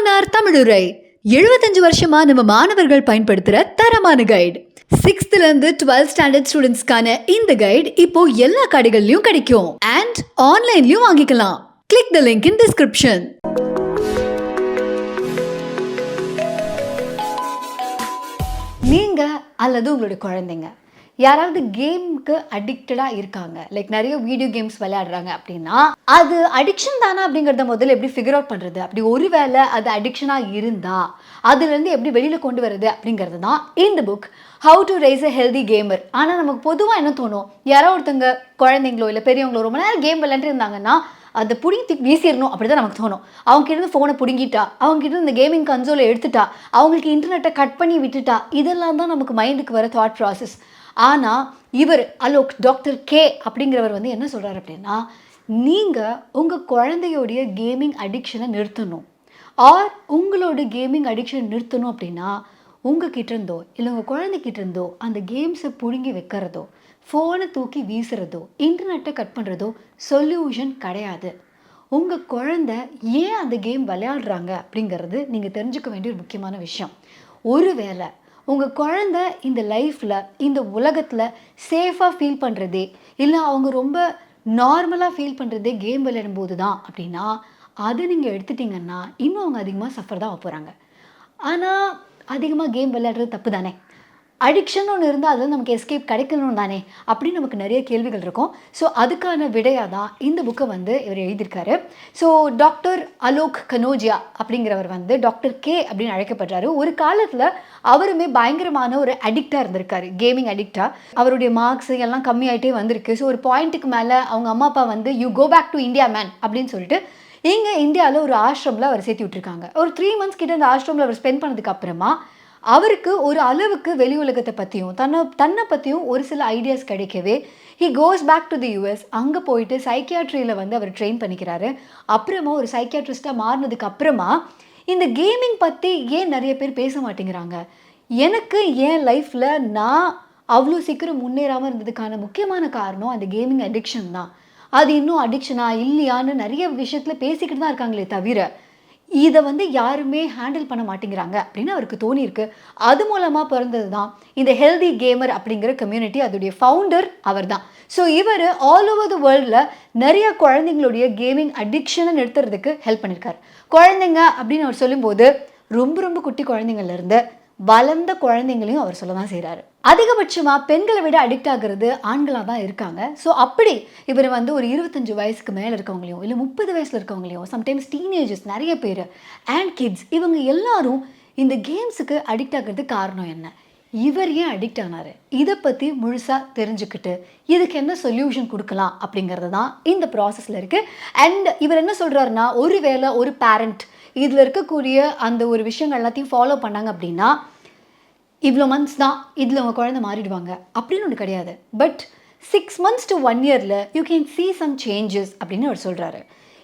நானார் தமிழுரை 75 வருஷமா நம்ம மாணவர்கள் பயன்படுத்துற தரமான கைடு. 6th இருந்து 12th ஸ்டாண்டர்ட் ஸ்டூடெண்ட்ஸ்க்கான இந்த கைடு இப்போ எல்லா கடைகள்லயும் கிடைக்கும் அண்ட் ஆன்லைன்லயும் வாங்கிக்கலாம். Click the link in description. நீங்க அல்லது உங்களுடைய குழந்தைங்க யாராவது கேமுக்கு அடிக்டடாக இருக்காங்க, லைக் நிறைய வீடியோ கேம்ஸ் விளையாடுறாங்க அப்படின்னா அது அடிக்ஷன் தானே அப்படிங்கிறத முதல்ல எப்படி ஃபிகர் அவுட் பண்ணுறது, அப்படி ஒருவேளை அது அடிக்ஷனாக இருந்தால் அதுலேருந்து எப்படி வெளியில் கொண்டு வருது அப்படிங்கிறது தான் இந்த book how to raise a healthy gamer. ஆனால் நமக்கு பொதுவாக என்ன தோணும், யாரோ ஒருத்தங்க குழந்தைங்களோ இல்லை பெரியவங்களோ ரொம்ப நேரம் கேம் விளையாண்டு இருந்தாங்கன்னா அதை பிடிங்கி வீசிடணும் அப்படி தான் நமக்கு தோணும். அவங்ககிட்ட ஃபோனை பிடுங்கிட்டா, அவங்ககிட்ட இந்த கேமிங் கன்சோலை எடுத்துட்டா, அவங்களுக்கு இன்டர்நெட்டை கட் பண்ணி விட்டுட்டா, இதெல்லாம் தான் நமக்கு மைண்டுக்கு வர தாட் ப்ராசஸ். ஆனால் இவர் அலோக் டாக்டர் கே அப்படிங்கிறவர் வந்து என்ன சொல்கிறார் அப்படின்னா, நீங்கள் உங்கள் குழந்தையோடைய கேமிங் அடிக்ஷனை நிறுத்தணும். ஆர் உங்களோட கேமிங் அடிக்ஷனை நிறுத்தணும் அப்படின்னா உங்ககிட்ட இருந்தோ இல்லை உங்கள் குழந்தைகிட்ட இருந்தோ அந்த கேம்ஸை பிடுங்கி வைக்கிறதோ, ஃபோனை தூக்கி வீசுறதோ, இன்டர்நெட்டை கட் பண்ணுறதோ சொல்யூஷன் கிடையாது. உங்கள் குழந்தை ஏன் அந்த கேம் விளையாடுறாங்க அப்படிங்கிறது நீங்கள் தெரிஞ்சுக்க வேண்டிய ஒரு முக்கியமான விஷயம். ஒருவேளை உங்கள் குழந்தை இந்த லைஃப்பில் இந்த உலகத்தில் சேஃபாக ஃபீல் பண்ணுறதே இல்லை அவங்க ரொம்ப நார்மலாக ஃபீல் பண்ணுறதே கேம் விளையாடும்போது தான் அப்படின்னா அதை நீங்கள் எடுத்துட்டிங்கன்னா இன்னும் அவங்க அதிகமாக சஃபர் தான் போகிறாங்க. ஆனால் அதிகமாக கேம் விளையாடுறது தப்பு தானே? அடிக்ஷன் ஒன்று இருந்தால் அதில் நமக்கு எஸ்கேப் கிடைக்கணும் தானே அப்படின்னு நமக்கு நிறைய கேள்விகள் இருக்கும். ஸோ அதுக்கான விடையாக தான் இந்த புக்கை வந்து இவர் எழுதியிருக்காரு. ஸோ டாக்டர் அலோக் கனோஜியா அப்படிங்கிறவர் வந்து டாக்டர் கே அப்படின்னு அழைக்கப்படுறாரு. ஒரு காலத்தில் அவருமே பயங்கரமான ஒரு அடிக்டாக இருந்திருக்காரு, கேமிங் அடிக்டாக. அவருடைய மார்க்ஸ் எல்லாம் கம்மியாயிட்டே வந்திருக்கு. ஸோ ஒரு பாயிண்ட்டுக்கு மேலே அவங்க அம்மா அப்பா வந்து you go back to India man அப்படின்னு சொல்லிட்டு இங்கே இந்தியாவில் ஒரு ஆஷ்ரமில் அவர் சேர்த்து விட்டுருக்காங்க. ஒரு 3 months கிட்ட அந்த ஆஷ்ரமில் அவர் ஸ்பெண்ட் பண்ணதுக்கு அப்புறமா அவருக்கு ஒரு அளவுக்கு வெளி உலகத்தை பற்றியும் தன்னை பற்றியும் ஒரு சில ஐடியாஸ் கிடைக்கவே he goes back to the US. அங்கே போயிட்டு சைக்கியாட்ரியில் வந்து அவர் ட்ரெயின் பண்ணிக்கிறாரு. அப்புறமா ஒரு சைக்கியாட்ரிஸ்டாக மாறினதுக்கு அப்புறமா இந்த கேமிங் பற்றி ஏன் நிறைய பேர் பேச மாட்டேங்கிறாங்க, எனக்கு என் லைஃப்பில் நான் அவ்வளோ சீக்கிரம் முன்னேறாமல் இருந்ததுக்கான முக்கியமான காரணம் அந்த கேமிங் அடிக்ஷன் தான். அது இன்னும் அடிக்ஷனா இல்லையான்னு நிறைய விஷயத்தில் பேசிக்கிட்டு தான் இருக்காங்களே தவிர இதை வந்து யாருமே ஹேண்டில் பண்ண மாட்டேங்கிறாங்க அப்படின்னு அவருக்கு தோணியிருக்கு. அது மூலமாக பிறந்தது தான் இந்த ஹெல்தி கேமர் அப்படிங்கிற கம்யூனிட்டி. அதோடைய ஃபவுண்டர் அவர் தான். ஸோ இவர் ஆல் ஓவர் த வேர்ல்டில் நிறைய குழந்தைங்களுடைய கேமிங் அடிக்ஷனை நிறுத்துறதுக்கு ஹெல்ப் பண்ணியிருக்காரு. குழந்தைங்க அப்படின்னு அவர் சொல்லும்போது ரொம்ப ரொம்ப குட்டி குழந்தைங்கள்லேருந்து வளர்ந்த குழந்தைங்களையும் அவர் சொல்ல தான் செய்கிறாரு. அதிகபட்சமாக பெண்களை விட அடிக்ட் ஆகிறது ஆண்களாக தான் இருக்காங்க. ஸோ அப்படி இவர் வந்து ஒரு 25 வயசுக்கு மேலே இருக்கவங்களையும் இல்லை 30 வயசில் இருக்கவங்களையும் சம்டைம்ஸ் டீனேஜர்ஸ் நிறைய பேர் அண்ட் கிட்ஸ் இவங்க எல்லாரும் இந்த கேம்ஸுக்கு அடிக்ட் ஆகிறதுக்கு காரணம் என்ன, இவர் ஏன் அடிக்ட் ஆனார், இதை பற்றி முழுசாக தெரிஞ்சுக்கிட்டு இதுக்கு என்ன சொல்யூஷன் கொடுக்கலாம் அப்படிங்கிறது தான் இந்த ப்ராசஸில் இருக்குது. அண்ட் இவர் என்ன சொல்கிறாருன்னா, ஒருவேளை ஒரு பேரண்ட் இதில் இருக்கக்கூடிய அந்த ஒரு விஷயங்கள் எல்லாத்தையும் ஃபாலோ பண்ணாங்க அப்படின்னா இவ்வளோ மந்த்ஸ் தான் இதில் உங்கள் குழந்தை மாறிடுவாங்க அப்படின்னு ஒன்று கிடையாது. But 6 months to 1 year you can see some changes அப்படின்னு அவர் சொல்கிறாரு.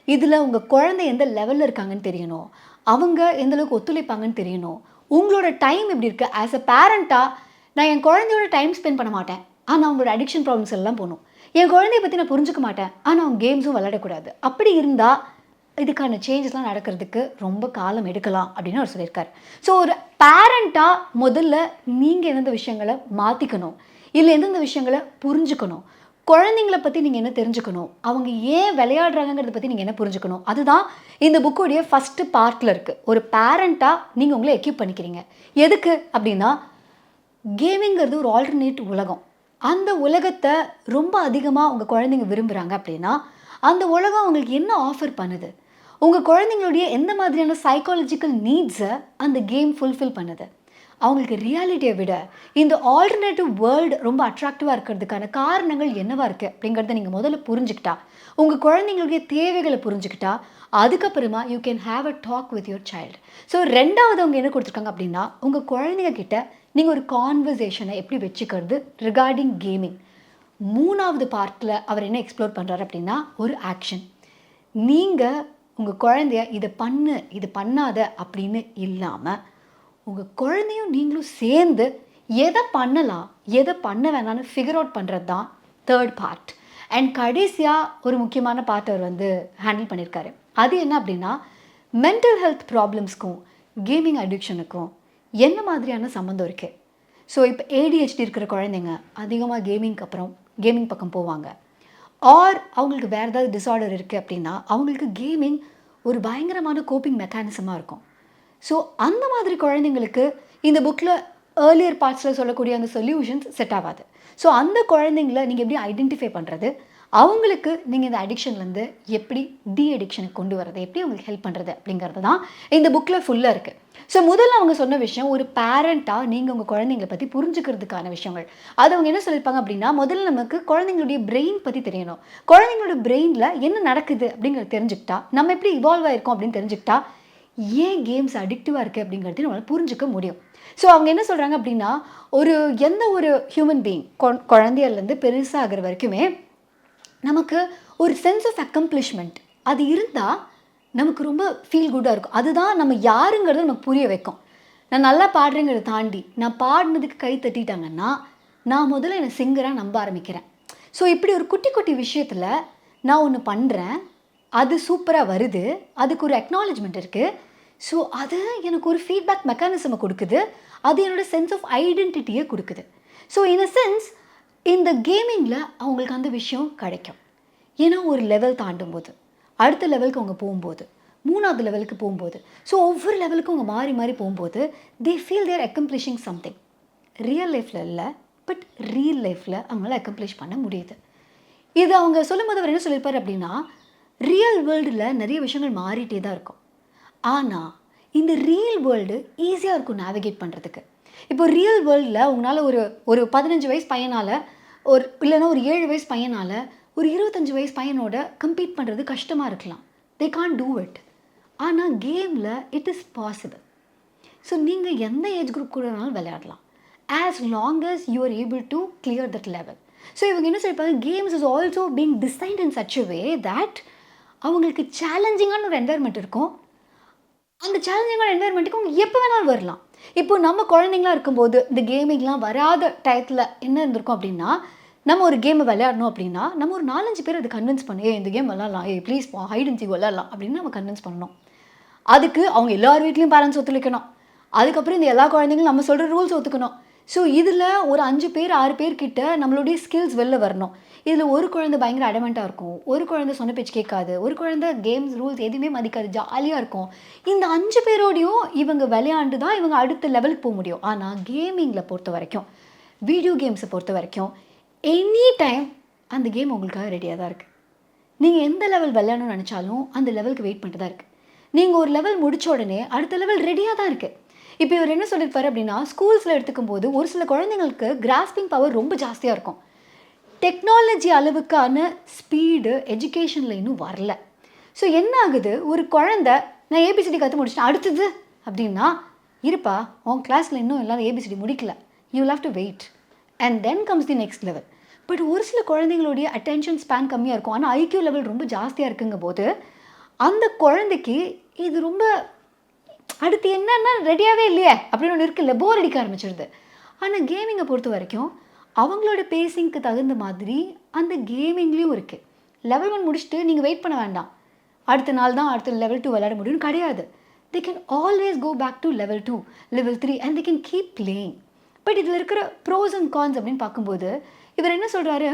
இதில் உங்கள் குழந்தை எந்த லெவலில் இருக்காங்கன்னு தெரியணும், அவங்க எந்தளவுக்கு ஒத்துழைப்பாங்கன்னு தெரியணும், உங்களோட டைம் எப்படி இருக்குது. ஆஸ் அ பேரண்ட்டாக நான் என் குழந்தையோட டைம் ஸ்பெண்ட் பண்ண மாட்டேன், ஆனால் அவங்களோட அடிக்ஷன் ப்ராப்ளம்ஸ் எல்லாம் போகணும். என் குழந்தைய பற்றி நான் புரிஞ்சுக்க மாட்டேன், ஆனால் அவங்க கேம்ஸும் விளையாடக்கூடாது. அப்படி இருந்தால் இதுக்கான சேஞ்சஸ்லாம் நடக்கிறதுக்கு ரொம்ப காலம் எடுக்கலாம் அப்படின்னு அவர் சொல்லியிருக்காரு. ஸோ ஒரு பேரண்ட்டாக முதல்ல நீங்கள் எந்தெந்த விஷயங்களை மாற்றிக்கணும், இல்லை எந்தெந்த விஷயங்களை புரிஞ்சுக்கணும், குழந்தைங்கள பற்றி நீங்கள் என்ன தெரிஞ்சுக்கணும், அவங்க ஏன் விளையாடுறாங்கிறத பற்றி நீங்கள் என்ன புரிஞ்சுக்கணும், அதுதான் இந்த புக்கோடைய ஃபஸ்ட்டு பார்ட்டில் இருக்குது. ஒரு பேரண்ட்டாக நீங்கள் உங்களை எக்யூப் பண்ணிக்கிறீங்க. எதுக்கு அப்படின்னா கேமிங்கிறது ஒரு ஆல்டர்னேட் உலகம். அந்த உலகத்தை ரொம்ப அதிகமாக உங்கள் குழந்தைங்க விரும்புகிறாங்க அப்படின்னா அந்த உலகம் அவங்களுக்கு என்ன ஆஃபர் பண்ணுது, உங்கள் குழந்தைங்களுடைய எந்த மாதிரியான சைக்காலஜிக்கல் நீட்ஸை அந்த கேம் ஃபுல்ஃபில் பண்ணுது. அவங்களுக்கு ரியாலிட்டியை விட இந்த ஆல்டர்னேட்டிவ் வேர்ல்டு ரொம்ப அட்ராக்டிவாக இருக்கிறதுக்கான காரணங்கள் என்னவாக இருக்குது அப்படிங்கிறத நீங்கள் முதல்ல புரிஞ்சுக்கிட்டா, உங்கள் குழந்தைங்களுடைய தேவைகளை புரிஞ்சுக்கிட்டா, அதுக்கப்புறமா you can have a talk with your child. So ரெண்டாவது அவங்க என்ன கொடுத்துருக்காங்க அப்படின்னா, உங்கள் குழந்தைங்க கிட்ட நீங்கள் ஒரு கான்வர்சேஷனை எப்படி வச்சுக்கிறது ரிகார்டிங் கேமிங். 3வது பார்ட்டில் அவர் என்ன எக்ஸ்ப்ளோர் பண்ணுறாரு அப்படின்னா ஒரு ஆக்ஷன். நீங்கள் உங்கள் குழந்தைய இதை பண்ணு இது பண்ணாத அப்படின்னு இல்லாமல் உங்கள் குழந்தையும் நீங்களும் சேர்ந்து எதை பண்ணலாம் எதை பண்ண வேணான்னு ஃபிகர் அவுட் பண்ணுறது தான் 3rd பார்ட். அண்ட் கடைசியாக ஒரு முக்கியமான பார்ட் அவர் வந்து ஹேண்டில் பண்ணியிருக்காரு. அது என்ன அப்படின்னா மென்டல் ஹெல்த் ப்ராப்ளம்ஸ்க்கும் கேமிங் அடிக்ஷனுக்கும் என்ன மாதிரியான சம்மந்தம் இருக்குது? ஸோ இப்போ ஏடிஹெச்டி இருக்கிற குழந்தைங்க அதிகமாக கேமிங் பக்கம் போவாங்க. ஆர் அவங்களுக்கு வேறு ஏதாவது டிஸார்டர் இருக்குது அப்படின்னா அவங்களுக்கு கேமிங் ஒரு பயங்கரமான கோப்பிங் மெக்கானிசமாக இருக்கும். ஸோ அந்த மாதிரி குழந்தைங்களுக்கு இந்த புக்கில் ஏர்லியர் பார்ட்ஸில் சொல்லக்கூடிய அந்த சொல்யூஷன்ஸ் செட் ஆகாது. ஸோ அந்த குழந்தைங்கள நீங்கள் எப்படி ஐடென்டிஃபை பண்ணுறது, அவங்களுக்கு நீங்கள் இந்த அடிக்ஷன்லேருந்து எப்படி அடிக்ஷனுக்கு கொண்டு வரது, எப்படி அவங்களுக்கு ஹெல்ப் பண்ணுறது அப்படிங்கிறது தான் இந்த புக்கில் ஃபுல்லாக இருக்குது. ஸோ முதல்ல அவங்க சொன்ன விஷயம், ஒரு பேரண்ட்டாக நீங்கள் உங்கள் குழந்தைங்களை பற்றி புரிஞ்சுக்கிறதுக்கான விஷயங்கள். அது அவங்க என்ன சொல்லியிருப்பாங்க அப்படின்னா, முதல்ல நமக்கு குழந்தைங்களுடைய பிரெயின் பற்றி தெரியணும். குழந்தைங்களோட பிரெயினில் என்ன நடக்குது அப்படிங்கிறது தெரிஞ்சுக்கிட்டா, நம்ம எப்படி இவால்வ் ஆகிருக்கோம் அப்படின்னு தெரிஞ்சுக்கிட்டா, ஏன் கேம்ஸ் அடிக்டிவாக இருக்குது அப்படிங்கிறது நம்மளால் புரிஞ்சிக்க முடியும். ஸோ அவங்க என்ன சொல்கிறாங்க அப்படின்னா, எந்த ஒரு ஹியூமன் பீயிங் குழந்தையிலேருந்து பெருசாகிற வரைக்குமே நமக்கு ஒரு சென்ஸ் ஆஃப் அக்கம்ப்ளிஷ்மெண்ட் அது இருந்தால் நமக்கு ரொம்ப ஃபீல் குட்டாக இருக்கும். அதுதான் நம்ம யாருங்கிறத நமக்கு புரிய வைக்கும். நான் நல்லா பாடுறேங்கிறத தாண்டி நான் பாடினதுக்கு கை தட்டிட்டாங்கன்னா நான் முதல்ல என்னை சிங்கராக நம்ப ஆரம்பிக்கிறேன். ஸோ இப்படி ஒரு குட்டி குட்டி விஷயத்தில் நான் ஒன்று பண்ணுறேன், அது சூப்பராக வருது, அதுக்கு ஒரு அக்னாலஜ்மெண்ட் இருக்குது. ஸோ அது எனக்கு ஒரு ஃபீட்பேக் மெக்கானிசமை கொடுக்குது, அது என்னோடய சென்ஸ் ஆஃப் ஐடென்டிட்டியை கொடுக்குது. ஸோ இன் அ சென்ஸ் இந்த கேமிங்கில் அவங்களுக்கு அந்த விஷயம் கிடைக்கும். ஏன்னா ஒரு லெவல் தாண்டும் போது, அடுத்த லெவலுக்கு அவங்க போகும்போது, 3வது லெவலுக்கு போகும்போது, ஸோ ஒவ்வொரு லெவலுக்கும் அவங்க மாறி மாறி போகும்போது they feel they're accomplishing something. Real லைஃப்பில் இல்லை, பட் ரியல் லைஃப்பில் அவங்களால அக்கம்ப்ளிஷ் பண்ண முடியுது. இது அவங்க சொல்லும்போது அவர் என்ன சொல்லியிருப்பார் அப்படின்னா, ரியல் வேர்ல்டில் நிறைய விஷயங்கள் மாறிட்டே தான் இருக்கும். ஆனால் இந்த ரியல் வேர்ல்டு ஈஸியாக இருக்கும் நேவிகேட் பண்ணுறதுக்கு. இப்போ ரியல் வேர்ல்டில் உங்களால் ஒரு 15 வயசு பையனால் இல்லைன்னா ஒரு 7 வயசு பையனால் ஒரு 25 வயசு பையனோட கம்பீட் பண்ணுறது கஷ்டமாக இருக்கலாம். They can't do it. ஆனால் கேமில் இட் இஸ் பாசிபிள். ஸோ நீங்கள் எந்த ஏஜ் குரூப் கூட வேணாலும் விளையாடலாம், as long as you are able to clear that level. So இவங்க என்ன சொல்லியிருப்பாங்க, games is also being designed in such a way that அவங்களுக்கு சேலஞ்சிங்கான ஒரு என்வாயர்மெண்ட் இருக்கும். அந்த சேலஞ்சிங்கான என்வாயர்மெண்ட்டுக்கு அவங்க எப்போ வேணாலும் வரலாம். இப்போ நம்ம குழந்தைங்களாம் இருக்கும்போது இந்த கேமிங்லாம் வராத டயத்தில் என்ன இருந்திருக்கும் அப்படின்னா, நம்ம ஒரு கேமை விளையாடணும் அப்படின்னா நம்ம ஒரு 4-5 பேர் அதை கன்வின்ஸ் பண்ணி, இந்த கேம் விளாட்லாம், ப்ளீஸ் ஹைட் அண்ட் சீக் விளாட்லாம் அப்படின்னு நம்ம கன்வின்ஸ் பண்ணணும். அதுக்கு அவங்க எல்லார் வீட்லேயும் பேரண்ட்ஸ் ஒத்துழைக்கணும். அதுக்கப்புறம் இந்த எல்லா குழந்தைங்களும் நம்ம சொல்கிற ரூல்ஸ் ஒத்துக்கணும். ஸோ இதில் ஒரு 5 பேர் 6 பேர்கிட்ட நம்மளுடைய ஸ்கில்ஸ் வெளில வரணும். இதில் ஒரு குழந்தை பயங்கர அடமெண்ட்டாக இருக்கும், ஒரு குழந்தை சொன்ன பேச்சு கேட்காது, ஒரு குழந்தை கேம்ஸ் ரூல்ஸ் எதுவுமே மதிக்காது, ஜாலியாக இருக்கும். இந்த 5 பேரோடையும் இவங்க விளையாண்டு தான் இவங்க அடுத்த லெவலுக்கு போக முடியும். ஆனால் கேமிங்கில் பொறுத்த வரைக்கும், வீடியோ கேம்ஸை பொறுத்த வரைக்கும் எனி டைம் அந்த கேம் உங்களுக்காக ரெடியாக தான் இருக்குது. நீங்கள் எந்த லெவல் விளையாடணும்னு நினச்சாலும் அந்த லெவலுக்கு வெயிட் பண்ணிட்டு தான் இருக்குது. நீங்கள் ஒரு லெவல் முடித்த உடனே அடுத்த லெவல் ரெடியாக தான் இருக்குது. இப்போ இவர் என்ன சொல்லியிருப்பார் அப்படின்னா, ஸ்கூல்ஸில் எடுத்துக்கும் போது ஒரு சில குழந்தைங்களுக்கு கிராஸ்பிங் பவர் ரொம்ப ஜாஸ்தியாக இருக்கும். டெக்னாலஜி அளவுக்கான ஸ்பீடு எஜுகேஷனில் இன்னும் வரல. ஸோ என்ன ஆகுது, ஒரு குழந்தை நான் ஏபிசிடி கற்று முடிச்சிட்டேன் அடுத்தது அப்படின்னா, இருப்பா உன் கிளாஸில் இன்னும் எல்லாரும் ஏபிசிடி முடிக்கல, you will have to wait and then comes the next level. But ஒரு சில குழந்தைங்களுடைய அட்டென்ஷன் ஸ்பேன் கம்மியாக இருக்கும், ஆனால் ஐக்யூ லெவல் ரொம்ப ஜாஸ்தியாக இருக்குங்க போது அந்த குழந்தைக்கு இது ரொம்ப அடுத்து என்னன்னா ரெடியாகவே இல்லையே அப்படின்னு ஒன்று இருக்குல்ல, போர் அடிக்க ஆரம்பிச்சிடுது. ஆனால் கேமிங்கை பொறுத்த வரைக்கும் அவங்களோட பேசிங்க்கு தகுந்த மாதிரி அந்த கேமிங்லேயும் இருக்குது. லெவல் 1 முடிச்சுட்டு நீங்கள் வெயிட் பண்ண வேண்டாம், அடுத்த நாள் தான் அடுத்த லெவல் 2 விளையாட முடியும்னு கிடையாது. They can always go back to level 2, level 3 and they can keep playing. But இதில் இருக்கிற ப்ரோஸ் அண்ட் கான்ஸ் அப்படின்னு பார்க்கும்போது இவர் என்ன சொல்கிறாரு,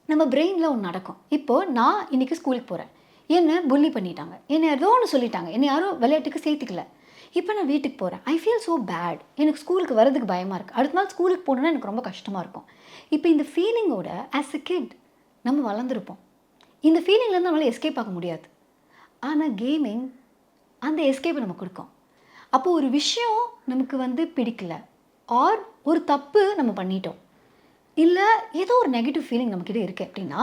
நம்ம பிரெயினில் ஒன்று நடக்கும். இப்போது நான் இன்றைக்கி ஸ்கூலுக்கு போகிறேன், என்னை புல்லி பண்ணிட்டாங்க, என்னை ஏதோ ஒன்று சொல்லிட்டாங்க, என்னை யாரும் விளையாட்டுக்கு சேர்த்துக்கல. இப்போ நான் வீட்டுக்கு போகிறேன், ஐ ஃபீல் ஸோ பேட், எனக்கு ஸ்கூலுக்கு வரதுக்கு பயமாக இருக்குது, அடுத்த நாள் ஸ்கூலுக்கு போகணுன்னா எனக்கு ரொம்ப கஷ்டமாக இருக்கும். இப்போ இந்த ஃபீலிங்கோட ஆஸ் எ கிட் நம்ம வளர்ந்துருப்போம். இந்த ஃபீலிங்லேருந்து நம்மளால் எஸ்கேப் ஆக முடியாது. ஆனால் கேமிங் அந்த எஸ்கேப்பை நம்ம கொடுக்கும். அப்போது ஒரு விஷயம் நமக்கு பிடிக்கல, ஆர் ஒரு தப்பு நம்ம பண்ணிட்டோம், இல்லை ஏதோ ஒரு நெகட்டிவ் ஃபீலிங் நம்மக்கிட்ட இருக்குது அப்படின்னா,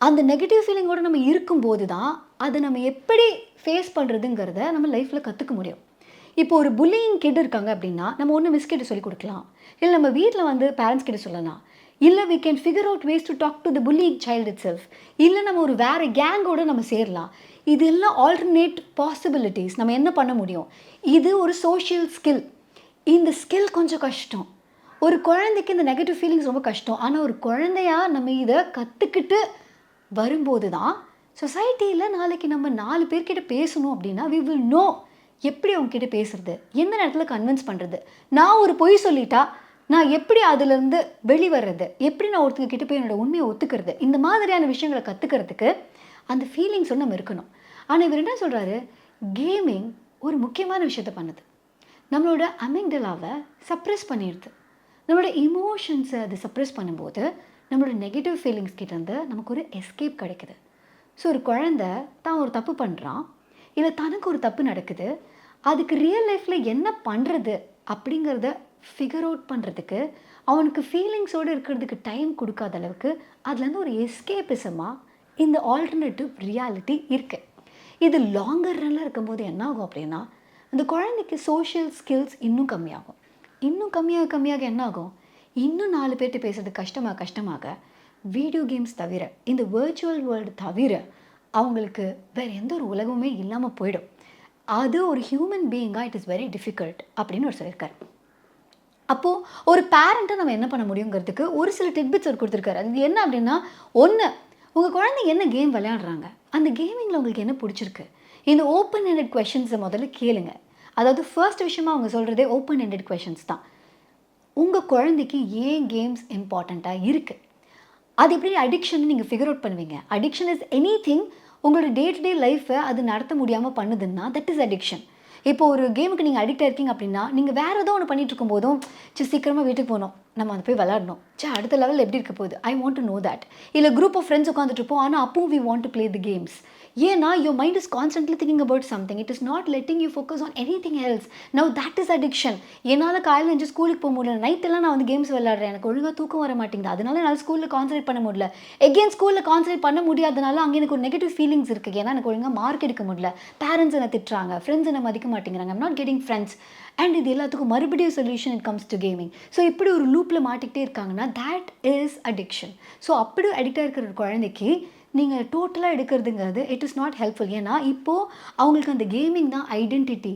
அந்த நெகட்டிவ் ஃபீலிங்கோடு நம்ம இருக்கும்போது தான் அதை நம்ம எப்படி ஃபேஸ் பண்ணுறதுங்கிறத நம்ம லைஃப்பில் கற்றுக்க முடியும். இப்போ ஒரு புல்லிங் கிட் இருக்காங்க அப்படின்னா, நம்ம ஒன்று மிஸ் கிட்ட சொல்லிக் கொடுக்கலாம், இல்லை நம்ம வீட்டில் பேரண்ட்ஸ் கிட்ட சொல்லலாம், இல்லை we can figure out ways to talk to the bullying child itself, இல்லை நம்ம ஒரு வேறு கேங்கோடு நம்ம சேரலாம். இதெல்லாம் ஆல்டர்னேட் பாசிபிலிட்டிஸ். நம்ம என்ன பண்ண முடியும், இது ஒரு சோஷியல் ஸ்கில். இந்த ஸ்கில் கொஞ்சம் கஷ்டம். ஒரு குழந்தைக்கு இந்த நெகட்டிவ் ஃபீலிங்ஸ் ரொம்ப கஷ்டம். ஆனால் ஒரு குழந்தையாக நம்ம இதை கற்றுக்கிட்டு வரும்போது தான் சொசைட்டியில் நாளைக்கு நம்ம 4 பேர்கிட்ட பேசணும் அப்படின்னா வி வில் நோ எப்படி அவங்ககிட்ட பேசுறது, எந்த நேரத்தில் கன்வின்ஸ் பண்ணுறது, நான் ஒரு பொய் சொல்லிட்டா நான் எப்படி அதுலேருந்து வெளிவர்றது, எப்படி நான் ஒருத்தங்க கிட்ட போய் என்னோட உண்மையை ஒத்துக்கிறது, இந்த மாதிரியான விஷயங்களை கற்றுக்கிறதுக்கு அந்த ஃபீலிங்ஸோடு நம்ம இருக்கணும். ஆனால் இவர் என்ன சொல்கிறாரு, கேமிங் ஒரு முக்கியமான விஷயத்த பண்ணுது. நம்மளோட அமிக்டலாவை சப்ரெஸ் பண்ணிடுது. நம்மளோட இமோஷன்ஸை அது சப்ரெஸ் பண்ணும்போது நம்மளோட நெகட்டிவ் ஃபீலிங்ஸ் கிட்டேருந்து நமக்கு ஒரு எஸ்கேப் கிடைக்குது. ஸோ ஒரு குழந்தை தான் ஒரு தப்பு பண்ணுறான், இல்லை தனக்கு ஒரு தப்பு நடக்குது, அதுக்கு ரியல் லைஃப்பில் என்ன பண்ணுறது அப்படிங்கிறத ஃபிகர் அவுட் பண்ணுறதுக்கு அவனுக்கு ஃபீலிங்ஸோடு இருக்கிறதுக்கு டைம் கொடுக்காத அளவுக்கு அதுலேருந்து ஒரு எஸ்கேபிசமாக இந்த ஆல்டர்னேட்டிவ் ரியாலிட்டி இருக்குது. இது லாங்கர் ரன்னில் இருக்கும்போது என்ன ஆகும் அப்படின்னா, அந்த குழந்தைக்கு சோஷியல் ஸ்கில்ஸ் இன்னும் கம்மியாகும். இன்னும் கம்மியாக என்ன ஆகும், இன்னும் 4 பேர்கிட்ட பேசுறது கஷ்டமாக வீடியோ கேம்ஸ் தவிர, இந்த வர்ச்சுவல் வேர்ல்டு தவிர அவங்களுக்கு வேறு எந்த ஒரு உலகமுமே இல்லாமல் போயிடும். அது ஒரு ஹியூமன் பீயிங்காக இட் இஸ் வெரி டிஃபிகல்ட் அப்படின்னு ஒரு சொல்லியிருக்காரு. அப்போது ஒரு பேரண்ட்டை நம்ம என்ன பண்ண முடியுங்கிறதுக்கு ஒரு சில டிட்பிட்ஸ் அவர் கொடுத்துருக்காரு. அது என்ன அப்படின்னா, ஒன்று, உங்கள் குழந்தை என்ன கேம் விளையாடுறாங்க, அந்த கேமிங்கில் உங்களுக்கு என்ன பிடிச்சிருக்கு, இந்த ஓப்பன் எண்டட் கொஷின்ஸை முதல்ல கேளுங்க. அதாவது ஃபர்ஸ்ட் விஷயமா அவங்க சொல்கிறதே ஓப்பன் எண்டட் கொஷின்ஸ் தான். உங்கள் குழந்தைக்கு ஏன் கேம்ஸ் இம்பார்ட்டண்ட்டாக இருக்குது, அது எப்படி அடிக்ஷன் நீங்கள் ஃபிகர் அவுட் பண்ணுவீங்க. அடிக்ஷன் இஸ் எனி திங் உங்களோட டே டு டே லைஃப்பை அது நடத்த முடியாமல் பண்ணுதுன்னா தட் இஸ் அடிக்ஷன். இப்போ ஒரு கேமுக்கு நீங்கள் அடிக்ட் ஆகிருக்கீங்க அப்படின்னா, நீங்கள் வேறு ஏதோ ஒன்று பண்ணிகிட்டு இருக்கும்போதும் சீக்கிரமாக வீட்டுக்கு போகணும், நம்ம அதை போய் விளாடணும், அடுத்த லெவலில் எப்படி இருக்க போகுது, I want to know that. இல்லை குரூப் ஆஃப் ஃப்ரெண்ட்ஸ் உட்காந்துட்டு இருப்போம், ஆனால் அப்பவும் we want to play the games. ஏன்னா your mind is constantly thinking about something, it is not letting you focus on anything else. Now that is addiction. என்னால் காலையில் எழுந்து ஸ்கூலுக்கு போக முடியல, நைட்டெல்லாம் நான் வந்து கேம்ஸ் விளாட்றேன், எனக்கு ஒழுங்காக தூக்கம் வர மாட்டேங்குது, அதனால என்னால் ஸ்கூலில் கான்சன்ட்ரேட் பண்ண முடியல. எகெயின் ஸ்கூலில் கான்சன்ட்ரேட் பண்ண முடியாதனால அங்கே எனக்கு ஒரு நெகட்டிவ் ஃபீலிங்ஸ் இருக்குது. ஏன்னா எனக்கு ஒழுங்காக மார்க் எடுக்க முடியல, பேரண்ட்ஸ் என்னை திட்டுறாங்க, ஃப்ரெண்ட்ஸ் என்னை மதிக்க மாட்டேங்கிறாங்க, I'm not getting friends. And இது எல்லாத்துக்கும் மறுபடியும் solution it comes to gaming. So இப்படி ஒரு லூப்பில் மாட்டிக்கிட்டே இருக்காங்கன்னா தேட் இஸ் அடிக்ஷன். ஸோ அப்படி அடிக்டாக இருக்கிற ஒரு குழந்தைக்கு நீங்கள் டோட்டலாக எடுக்கிறதுங்கிறது இட் இஸ் நாட் ஹெல்ப்ஃபுல். ஏன்னா இப்போது அவங்களுக்கு அந்த கேமிங் தான் ஐடென்டிட்டி,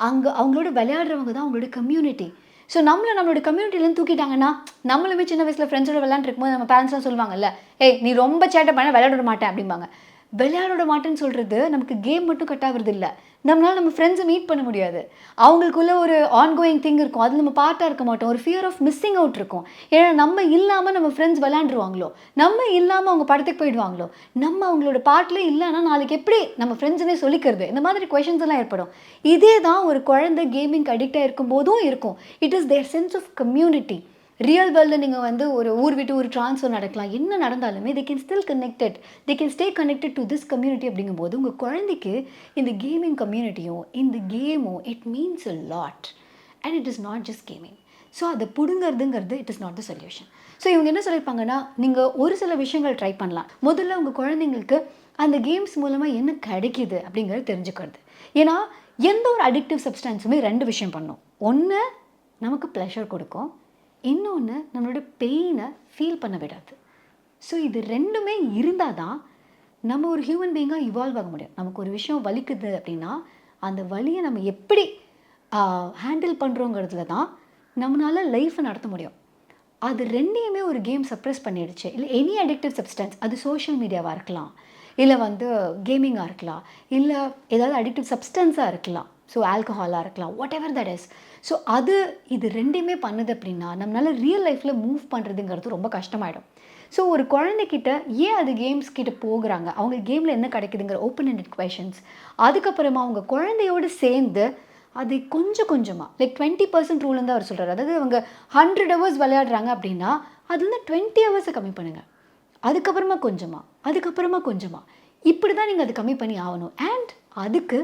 அங்கே அவங்களோட விளையாடுறவங்க தான் அவங்களோட கம்யூனிட்டி. ஸோ நம்மளோட கம்யூனிட்டிலேருந்து தூக்கிட்டாங்கன்னா, நம்மளுமே சின்ன வயசில் ஃப்ரெண்ட்ஸோட விளையாண்டுருக்கும்போது நம்ம பேரண்ட்ஸ்லாம் சொல்லுவாங்கல்ல, ஏய் நீ ரொம்ப சேட்டை பண்ண விளையாட மாட்டேன் அப்படிம்பாங்க. விளையாட மாட்டேன்னு சொல்கிறது நமக்கு கேம் மட்டும் கட் ஆகுறது இல்லை, நம்மளால் நம்ம ஃப்ரெண்ட்ஸை மீட் பண்ண முடியாது. அவங்களுக்குள்ள ஒரு ஆன்கோயிங் திங் இருக்கும், அது நம்ம பார்ட்டாக இருக்க மாட்டோம், ஒரு ஃபியர் ஆஃப் மிஸ்ஸிங் அவுட் இருக்கும். ஏன்னா நம்ம இல்லாமல் நம்ம ஃப்ரெண்ட்ஸ் விளையாண்டுருவாங்களோ, நம்ம இல்லாமல் அவங்க படத்துக்கு போயிடுவாங்களோ, நம்ம அவங்களோட பார்ட்டில் இல்லைன்னா நாளைக்கு எப்படி நம்ம ஃப்ரெண்ட்ஸுனே சொல்லிக்கிறது, இந்த மாதிரி கொஷின்ஸ் எல்லாம் ஏற்படும். இதே தான் ஒரு குழந்தை கேமிங் அடிக்டாக இருக்கும் போதும் இருக்கும். It is their sense of community. Real வேர்ல்டில் நீங்கள் வந்து ஒரு ஊர் விட்டு ஒரு ட்ரான்ஸ்ஃபர் நடக்கலாம், என்ன நடந்தாலுமே they can still connected, they can stay connected to this community. அப்படிங்கும்போது உங்கள் குழந்தைக்கு இந்த கேமிங் கம்யூனிட்டியும் இந்த கேமும் it means a lot and it is not just gaming. So அதை பிடுங்கிறதுங்கிறது it is not the solution. So இவங்க என்ன சொல்லியிருப்பாங்கன்னா, நீங்கள் ஒரு சில விஷயங்கள் ட்ரை பண்ணலாம். முதல்ல உங்கள் குழந்தைங்களுக்கு அந்த கேம்ஸ் மூலமாக என்ன கிடைக்கிது அப்படிங்கிறது தெரிஞ்சுக்கிறது. ஏன்னா எந்த ஒரு அடிக்டிவ் சப்ஸ்டன்ஸுமே 2 விஷயம் பண்ணும். ஒன்று நமக்கு ப்ளஷர் கொடுக்கும், இன்னொன்று நம்மளோட பெயினை ஃபீல் பண்ண விடாது. ஸோ இது 2மே இருந்தால் தான் நம்ம ஒரு ஹியூமன் பீயிங்காக இவால்வ் ஆக முடியும். நமக்கு ஒரு விஷயம் வலிக்குது அப்படின்னா அந்த வலியை நம்ம எப்படி ஹேண்டில் பண்ணுறோங்கிறதுல தான் நம்மளால் லைஃப்பை நடத்த முடியும். அது 2யுமே ஒரு கேம் சப்ரெஸ் பண்ணிடுச்சு. இல்லை எனி அடிக்டிவ் சப்ஸ்டன்ஸ், அது சோஷியல் மீடியாவாக இருக்கலாம், இல்லை வந்து கேமிங்காக இருக்கலாம், இல்லை ஏதாவது அடிக்டிவ் சப்ஸ்டன்ஸாக இருக்கலாம், ஸோ ஆல்கஹாலாக இருக்கலாம், what ever that is. So இது 2யுமே பண்ணுது அப்படின்னா நம்மளால் ரியல் லைஃப்பில் மூவ் பண்ணுறதுங்கிறது ரொம்ப கஷ்டமாயிடும். ஸோ ஒரு குழந்தைக்கிட்ட ஏன் அது கேம்ஸ் கிட்ட போகிறாங்க, அவங்க கேமில் என்ன கிடைக்குதுங்கிற ஓப்பன் எண்டட் கொஷின்ஸ், அதுக்கப்புறமா அவங்க குழந்தையோடு சேர்ந்து அதை கொஞ்சம் கொஞ்சமாக லைக் 20% ரூல்னு தான் அவர் சொல்கிறார். அதாவது அவங்க 100 hours விளையாடுறாங்க அப்படின்னா அதுலேருந்து 20 hours கம்மி பண்ணுங்கள், அதுக்கப்புறமா கொஞ்சமாக இப்படி தான் நீங்கள் அதை கம்மி பண்ணி ஆகணும். அண்ட் அதுக்கு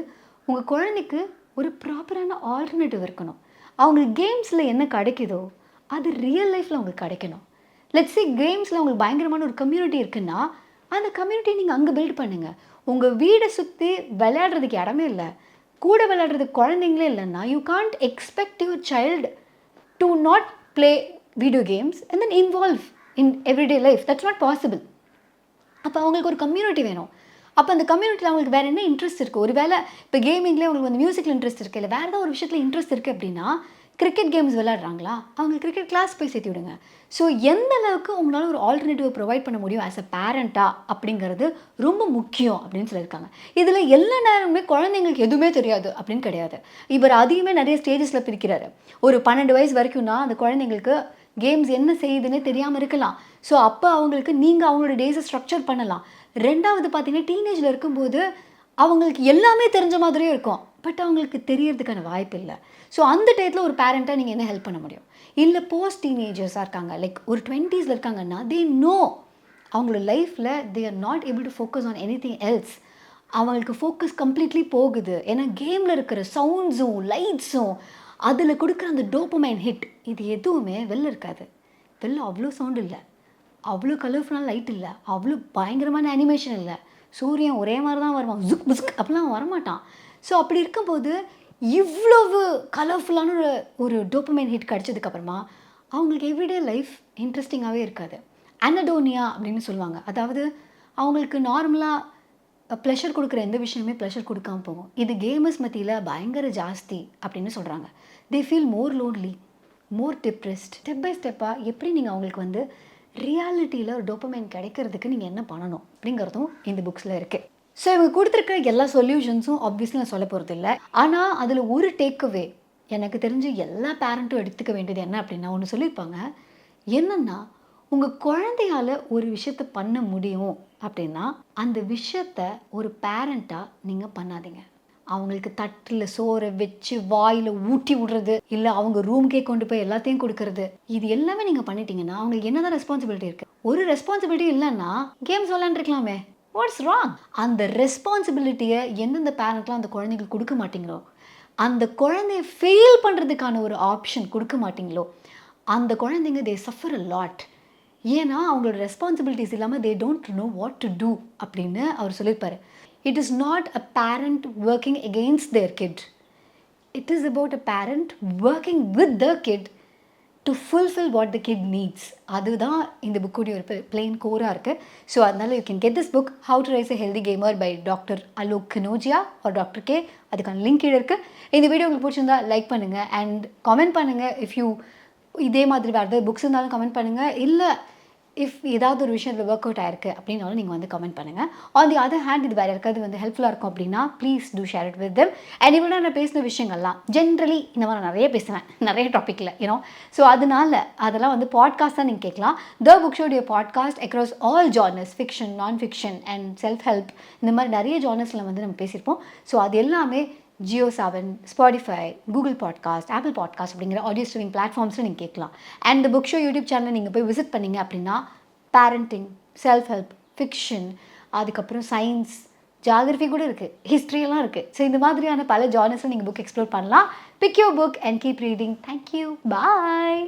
உங்கள் குழந்தைக்கு ஒரு ப்ராப்பரான ஆல்டர்னேட்டிவ் இருக்கணும். அவங்களுக்கு கேம்ஸில் என்ன கிடைக்குதோ அது ரியல் லைஃப்பில் அவங்களுக்கு கிடைக்கணும். லெட்ஸ் சே கேம்ஸில் உங்களுக்கு பயங்கரமான ஒரு கம்யூனிட்டி இருக்குன்னா அந்த கம்யூனிட்டியை நீங்கள் அங்கே பில்ட் பண்ணுங்கள். உங்கள் வீடை சுற்றி விளையாடுறதுக்கு இடமே இல்லை, கூட விளையாடுறதுக்கு குழந்தைங்களே இல்லைன்னா you can't expect your child to not play video games and then involve in everyday life. That's not possible. அப்போ அவங்களுக்கு ஒரு கம்யூனிட்டி வேணும். அப்போ அந்த கம்யூனிட்டியில் அவங்களுக்கு வேறு என்ன இன்ட்ரெஸ்ட் இருக்குது, ஒரு வேளை இப்போ கேமிங்லேயே அவங்களுக்கு வந்து மியூசிக்கில் இன்ட்ரெஸ்ட் இருக்குது, இல்லை வேறு ஏதாவது ஒரு விஷயத்தில் இன்ட்ரெஸ்ட் இருக்குது அப்படின்னா கிரிக்கெட் கேம்ஸ் விளையாடுறாங்களா, அவங்க கிரிக்கெட் கிளாஸ் போய் சேர்த்து விடுங்க. ஸோ எந்த அளவுக்கு உங்களால் ஒரு ஆல்டர்னேட்டிவ் ப்ரொவைட் பண்ண முடியும் ஆஸ் அ பேரண்ட்டா அப்படிங்கிறது ரொம்ப முக்கியம் அப்படின்னு சொல்லியிருக்காங்க. இதில் எல்லா நேரமுமே குழந்தைங்களுக்கு எதுவுமே தெரியாது அப்படின்னு கிடையாது. இவர் அதையுமே நிறைய ஸ்டேஜஸில் பிரிக்கிறாரு. ஒரு 12 வயசு வரைக்கும்னா அந்த குழந்தைங்களுக்கு கேம்ஸ் என்ன செய்யுதுன்னே தெரியாமல் இருக்கலாம். ஸோ அப்போ அவங்களுக்கு நீங்கள் அவங்களோட டேஸை ஸ்ட்ரக்சர் பண்ணலாம். 2வது பார்த்தீங்கன்னா டீனேஜில் இருக்கும்போது அவங்களுக்கு எல்லாமே தெரிஞ்ச மாதிரியே இருக்கும். பட் அவங்களுக்கு தெரியறதுக்கான வாய்ப்பு இல்ல. ஸோ அந்த டயத்தில் ஒரு பேரண்ட்டா நீங்க என்ன ஹெல்ப் பண்ண முடியும்? இல்ல போஸ்ட் டீனேஜர்ஸா இருக்காங்க. லைக் ஒரு 20ஸ்ல இருக்காங்கன்னா, தே நோ அவங்களோட லைஃப்ல they are not able to focus on anything else. அவங்களுக்கு ஃபோக்கஸ் கம்ப்ளீட்லி போகுது. ஏன்னா கேம்ல இருக்கிற சவுண்ட்ஸும், லைட்ஸும், அதுல குடுக்குற அந்த டோபமைன் ஹிட் இது எதுவுமே வெளில இருக்காது. வெளில அவ்ளோ சவுண்ட் இல்ல. அவ்வளோ கலர்ஃபுல்லான லைட் இல்ல. அவ்வளோ பயங்கரமான அனிமேஷன் இல்ல. சூரியன் ஒரே மாரி தான் வருவான். ஜுக் புஸ்க் அப்படிலாம் வரமாட்டான். ஸோ அப்படி இருக்கும்போது, இவ்வளவு கலர்ஃபுல்லான ஒரு டோபமைன் ஹிட் கிடைச்சதுக்கப்புறமா, அவங்களுக்கு எவ்ரிடே லைஃப் இன்ட்ரெஸ்டிங்காவே இருக்காது. அனடோனியா அப்படின்னு சொல்லுவாங்க. அதாவது அவங்களுக்கு நார்மலா ப்ளஷர் குடுக்குற எந்த விஷயமுமே ப்ளஷர் குடுக்காம போகும். இது கேமர்ஸ் மத்தியில பயங்கர ஜாஸ்தி அப்படின்னு சொல்றாங்க. They feel more lonely, more depressed. Step by ஸ்டெப்பா எப்படி நீங்க அவங்களுக்கு வந்து ரியாலிட்டியில ஒரு டோபமைன் கிடைக்கிறதுக்கு நீங்க என்ன பண்ணணும்? அப்படிங்கிறதும் இந்த புக்ஸ்ல இருக்கு. ஸோ இவங்க குடுத்துருக்க எல்லா சொல்யூஷன்ஸும் ஆப்வியஸ்லி நான் சொல்லப் போறதில்ல. ஆனா, அதுல ஒரு டேக் அவே எனக்கு தெரிஞ்சு எல்லா பேரண்ட்டும் எடுத்துக்க வேண்டியது என்ன அப்படின்னா, ஒண்ணு சொல்லியிருப்பாங்க. என்னன்னா, உங்க குழந்தையால ஒரு விஷயத்த பண்ண முடியும் அப்படின்னா, அந்த விஷயத்த ஒரு பேரண்ட்டா நீங்க பண்ணாதீங்க. அவங்களுக்கு தட்டுல சோற வச்சு வாயில ஊட்டி விடுறது, இல்ல அவங்க ரூம்க்கே கொண்டு போய் எல்லாத்தையும் குடுக்கறது. இது எல்லாமே நீங்க பண்ணிட்டீங்கன்னா, அவங்களுக்கு என்னதான் ரெஸ்பான்சிபிலிட்டி இருக்கு? ஒரு ரெஸ்பான்சிபிலிட்டி இல்லன்னா, கேம்ஸ் விளையாண்டுருக்கலாமே. What's wrong? அந்த ரெஸ்பான்சிபிலிட்டிய எந்தெந்த பேரண்ட்லாம் அந்த குழந்தைங்களுக்கு குடுக்க மாட்டீங்களோ, அந்த குழந்தைய ஃபெயில் பண்றதுக்கான ஒரு ஆப்ஷன் குடுக்க மாட்டீங்களோ, அந்த குழந்தைங்க தே சஃபர் அ லாட். ஏன்னா, அவங்களோட ரெஸ்பான்சிபிலிட்டீஸ் இல்லாம they don't know what to do அப்படின்னு அவர் சொல்லியிருப்பாரு. It is not a parent working against their kid. It is about a parent working with the kid to fulfil what the kid needs. அதுதான் இந்த புக்குடைய ஒரு plain கோரா இருக்கு. So அதனால you can get this book how to raise a healthy gamer by doctor Alok Kanojia or doctor K. அதுக்கான link கீழே இருக்கு. இந்த வீடியோ உங்களுக்கு பிடிச்சிருந்தா லைக் பண்ணுங்க அண்ட் கமெண்ட் பண்ணுங்க. இஃப் யூ இதே மாதிரி வேறு ஏதாவது புக்ஸ் இருந்தாலும் கமெண்ட் பண்ணுங்க. இல்லை இஃப் ஏதாவது ஒரு விஷயம் இதில் ஒர்க் அவுட் ஆயிருக்கு அப்படின்னாலும் நீங்கள் வந்து கமெண்ட் பண்ணுங்கள். ஆன் தி அதர் ஹேண்ட் இது வேறு யாருக்காவது வந்து ஹெல்ப்ஃபுல்லாக இருக்கும் அப்படின்னா please do share it with them. And இவ்வளோ நான் பேசின விஷயங்கள்லாம் ஜென்ரலி இந்த மாதிரி நான் நிறைய பேசுவேன் நிறைய டாப்பிக்கில் யூனோ. ஸோ அதனால அதெல்லாம் வந்து பாட்காஸ்ட் தான் நீங்கள் கேட்கலாம். த புக் ஷோடைய podcast across all genres, fiction, non fiction and self help, இந்த மாதிரி நிறைய ஜானர்ஸில் வந்து நம்ம பேசியிருப்போம். ஸோ அது எல்லாமே Jio7, Spotify, Google Podcast, Apple Podcast அப்படிங்கிற ஆடியோ ஸ்ட்ரீமிங் பிளாட்ஃபார்ம்ஸில் நீங்கள் கேட்கலாம். அண்ட் இந்த புக் ஷோ யூடியூப் சேனலை நீங்கள் போய் விசிட் பண்ணீங்க அப்படின்னா பேரண்டிங், செல்ஃப் ஹெல்ப், ஃபிக்ஷன், அதுக்கப்புறம் சயின்ஸ், ஜியாகிரஃபி கூட இருக்குது, ஹிஸ்ட்ரியெல்லாம் இருக்குது. ஸோ இந்த மாதிரியான பல ஜானர்ஸை நீங்கள் புக் எக்ஸ்ப்ளோர் பண்ணலாம். Pick your book and keep reading. Thank you, bye.